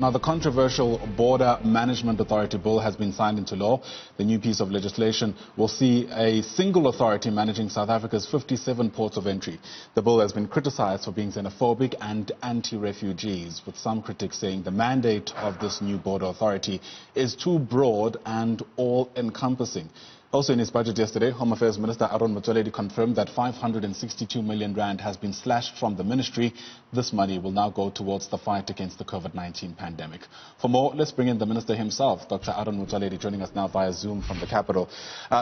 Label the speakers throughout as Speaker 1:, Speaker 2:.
Speaker 1: Now, the controversial Border Management Authority bill has been signed into law. The new piece of legislation will see a single authority managing South Africa's 57 ports of entry. The bill has been criticized for being xenophobic and anti-refugees, with some critics saying the mandate of this new border authority is too broad and all-encompassing. Also in his budget yesterday, Home Affairs Minister Aaron Motsoaledi confirmed that 562 million rand has been slashed from the ministry. This money will now go towards the fight against the COVID-19 pandemic. For more, let's bring in the minister himself, Dr. Aaron Motsoaledi, joining us now via Zoom from the capital.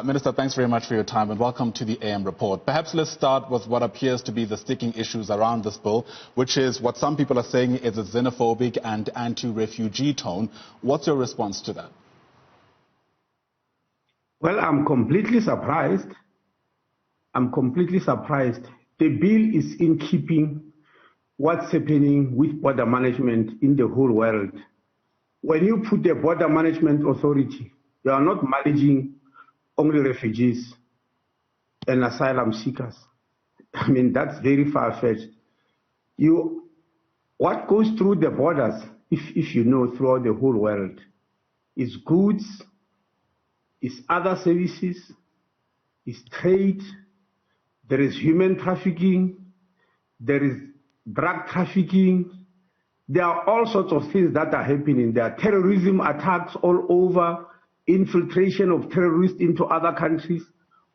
Speaker 1: Minister, thanks very much for your time and welcome to the AM report. Perhaps let's start with what appears to be the sticking issues around this bill, which is what some people are saying is a xenophobic and anti-refugee tone. What's your response to that?
Speaker 2: Well, I'm completely surprised. The bill is in keeping what's happening with border management in the whole world. When you put the border management authority, you are not managing only refugees and asylum seekers. I mean, that's very far-fetched. What goes through the borders, if you know, throughout the whole world, is goods, is other services, is trade, there is human trafficking, there is drug trafficking, there are all sorts of things that are happening. There are terrorism attacks all over, infiltration of terrorists into other countries.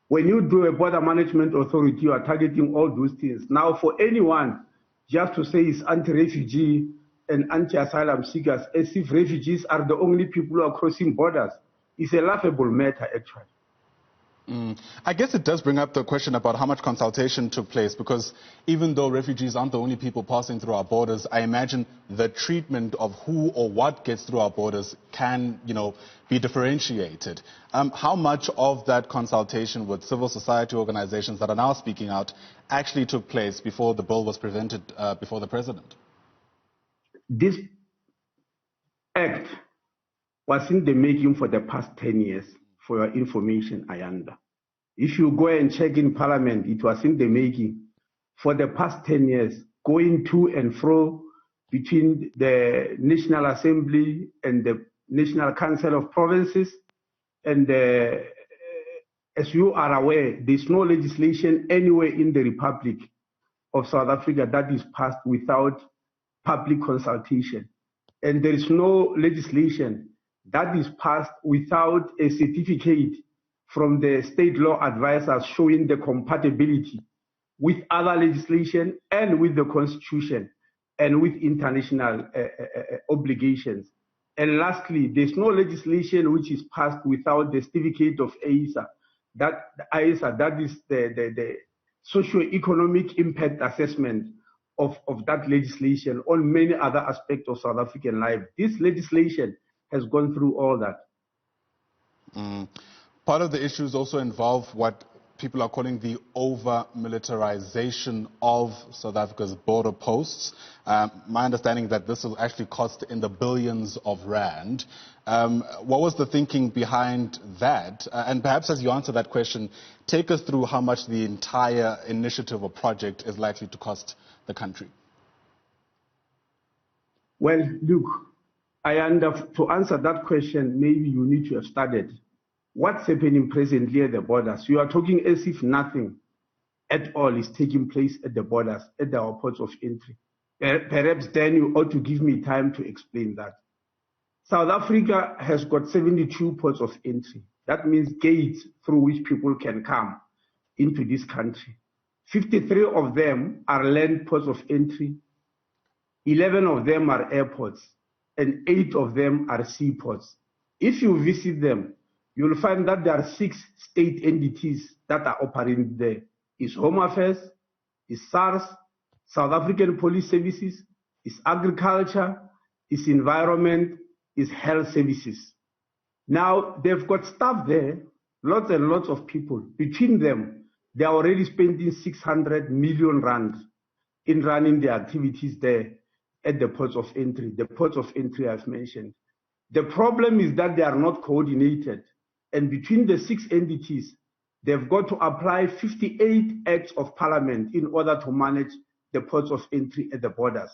Speaker 2: When you do a border management authority, you are targeting all those things. Now, for anyone just to say it's anti-refugee and anti-asylum seekers, as if refugees are the only people who are crossing borders, it's a laughable matter, actually.
Speaker 1: I guess it does bring up the question about how much consultation took place, because even though refugees aren't the only people passing through our borders, I imagine the treatment of who or what gets through our borders can, be differentiated. How much of that consultation with civil society organizations that are now speaking out actually took place before the bill was presented before the president?
Speaker 2: This act was in the making for the past 10 years, for your information, Ayanda. If you go and check in Parliament, it was in the making for the past 10 years, going to and fro between the National Assembly and the National Council of Provinces. And as you are aware, there's no legislation anywhere in the Republic of South Africa that is passed without public consultation. And there is no legislation that is passed without a certificate from the state law advisors showing the compatibility with other legislation and with the Constitution and with international obligations. And lastly, there's no legislation which is passed without the certificate of AISA. That is the socio-economic impact assessment of that legislation on many other aspects of South African life. This legislation has gone through all that.
Speaker 1: Part of the issues also involve what people are calling the over-militarization of South Africa's border posts. My understanding that this will actually cost in the billions of rand. What was the thinking behind that? And perhaps as you answer that question, take us through how much the entire initiative or project is likely to cost the country.
Speaker 2: Well, look, to answer that question, maybe you need to have studied what's happening presently at the borders. You are talking as if nothing at all is taking place at the borders, at our ports of entry. Perhaps then you ought to give me time to explain that. South Africa has got 72 ports of entry. That means gates through which people can come into this country. 53 of them are land ports of entry, 11 of them are airports, and 8 of them are seaports. If you visit them, you'll find that there are 6 state entities that are operating there. It's Home Affairs, it's SARS, South African Police Services, it's Agriculture, it's Environment, it's Health Services. Now, they've got staff there, lots and lots of people. Between them, they are already spending 600 million rand in running their activities there at the ports of entry, the ports of entry I've mentioned. The problem is that they are not coordinated. And between the 6 entities, they've got to apply 58 acts of parliament in order to manage the ports of entry at the borders.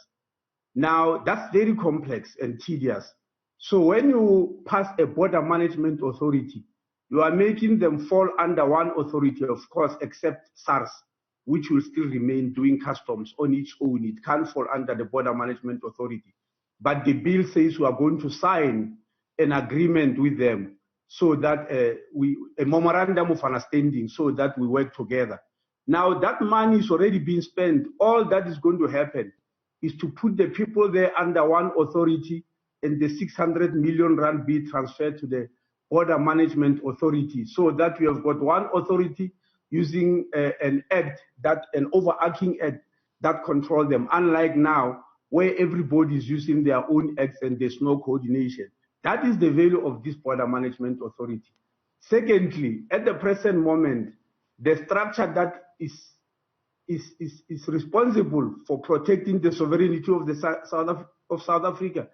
Speaker 2: Now, that's very complex and tedious. So when you pass a border management authority, you are making them fall under one authority, of course, except SARS, which will still remain doing customs on its own. It can't fall under the border management authority. But the bill says we are going to sign an agreement with them so that a memorandum of understanding so that we work together. Now that money is already being spent. All that is going to happen is to put the people there under one authority, and the 600 million rand be transferred to the border management authority, so that we have got one authority using an overarching act that controls them, unlike now where everybody is using their own acts and there's no coordination. That is the value of this border management authority. Secondly, at the present moment, the structure that is responsible for protecting the sovereignty of South Africa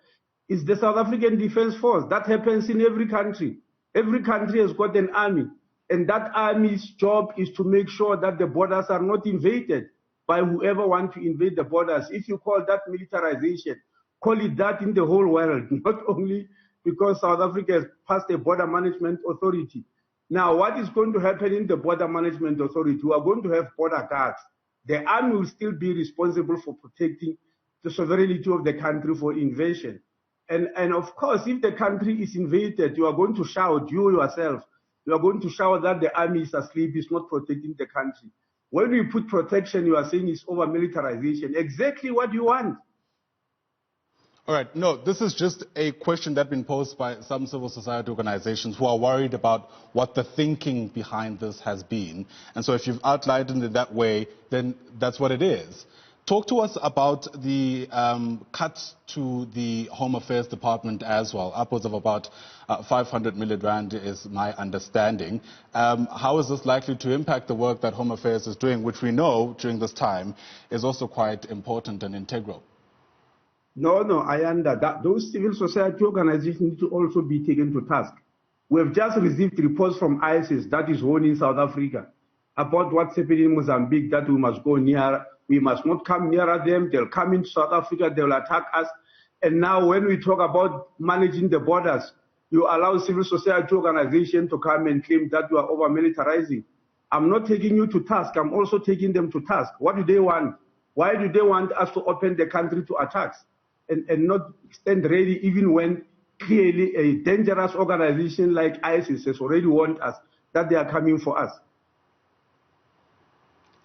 Speaker 2: is the South African Defence Force. That happens in every country. Every country has got an army, and that army's job is to make sure that the borders are not invaded by whoever wants to invade the borders. If you call that militarization, call it that in the whole world, not only because South Africa has passed a border management authority. Now, what is going to happen in the border management authority? We are going to have border guards. The army will still be responsible for protecting the sovereignty of the country for invasion. And of course, if the country is invaded, you are going to shout, you yourself, you are going to shout that the army is asleep, is not protecting the country. When we put protection, you are saying it's over militarization. Exactly what you want.
Speaker 1: All right. No, this is just a question that's been posed by some civil society organizations who are worried about what the thinking behind this has been. And so if you've outlined it in that way, then that's what it is. Talk to us about the cuts to the Home Affairs Department as well. Upwards of about 500 million rand is my understanding. How is this likely to impact the work that Home Affairs is doing, which we know during this time is also quite important and integral?
Speaker 2: No, Ayanda, those civil society organizations need to also be taken to task. We have just received reports from ISIS, that is warning South Africa, about what's happening in Mozambique, that we must go near, we must not come nearer them, they'll come into South Africa, they'll attack us. And now when we talk about managing the borders, you allow civil society organizations to come and claim that you are over-militarizing. I'm not taking you to task, I'm also taking them to task. What do they want? Why do they want us to open the country to attacks? And not stand ready even when clearly a dangerous organization like ISIS has already warned us that they are coming for us.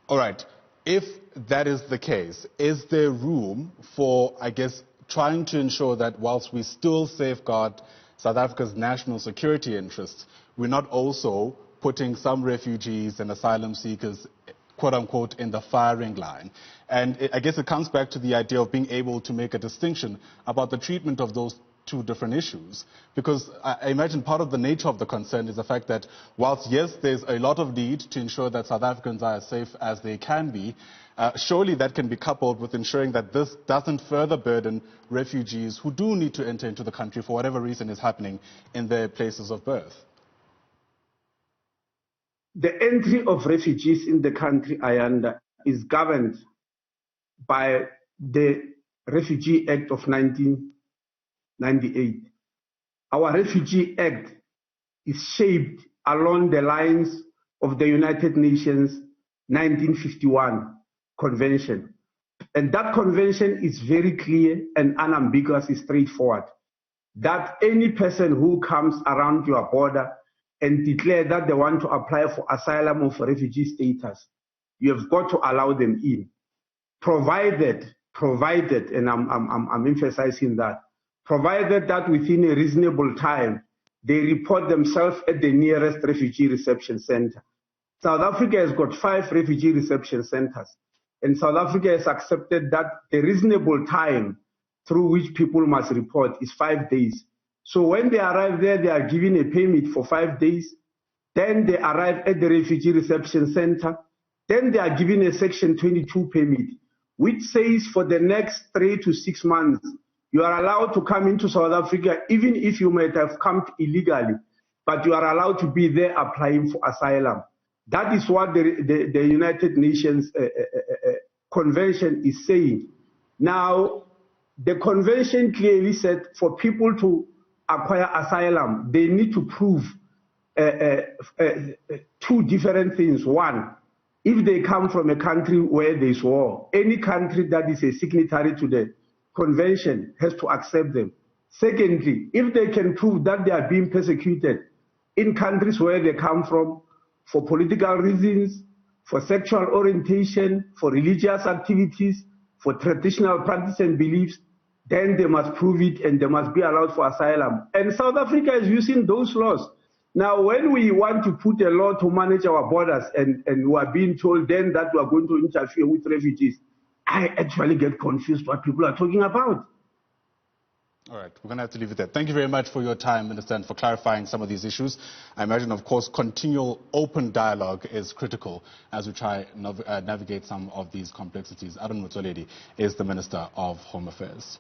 Speaker 1: All right. If that is the case, is there room for, I guess, trying to ensure that whilst we still safeguard South Africa's national security interests, we're not also putting some refugees and asylum seekers, quote unquote, in the firing line? And I guess it comes back to the idea of being able to make a distinction about the treatment of those two different issues. Because I imagine part of the nature of the concern is the fact that whilst, yes, there's a lot of need to ensure that South Africans are as safe as they can be, surely that can be coupled with ensuring that this doesn't further burden refugees who do need to enter into the country for whatever reason is happening in their places of birth.
Speaker 2: The entry of refugees in the country, Ayanda, is governed by the Refugee Act of 1998. Our Refugee Act is shaped along the lines of the United Nations 1951 Convention. And that convention is very clear and unambiguous, is straightforward, that any person who comes around your border and declare that they want to apply for asylum or for refugee status, you have got to allow them in, provided, and I'm emphasizing that, provided that within a reasonable time, they report themselves at the nearest refugee reception center. South Africa has got 5 refugee reception centers, and South Africa has accepted that the reasonable time through which people must report is 5 days. So when they arrive there, they are given a permit for 5 days. Then they arrive at the refugee reception center. Then they are given a Section 22 permit, which says for the next 3 to 6 months, you are allowed to come into South Africa, even if you might have come illegally, but you are allowed to be there applying for asylum. That is what the United Nations Convention is saying. Now, The convention clearly said for people to acquire asylum, they need to prove two different things. One, if they come from a country where there's war, any country that is a signatory to the convention has to accept them. Secondly, if they can prove that they are being persecuted in countries where they come from for political reasons, for sexual orientation, for religious activities, for traditional practice and beliefs, then they must prove it and they must be allowed for asylum. And South Africa is using those laws. Now, when we want to put a law to manage our borders and we are being told then that we are going to interfere with refugees, I actually get confused what people are talking about.
Speaker 1: All right, we're going to have to leave it there. Thank you very much for your time, Minister, and for clarifying some of these issues. I imagine, of course, continual open dialogue is critical as we try navigate some of these complexities. Ayanda Nyathi is the Minister of Home Affairs.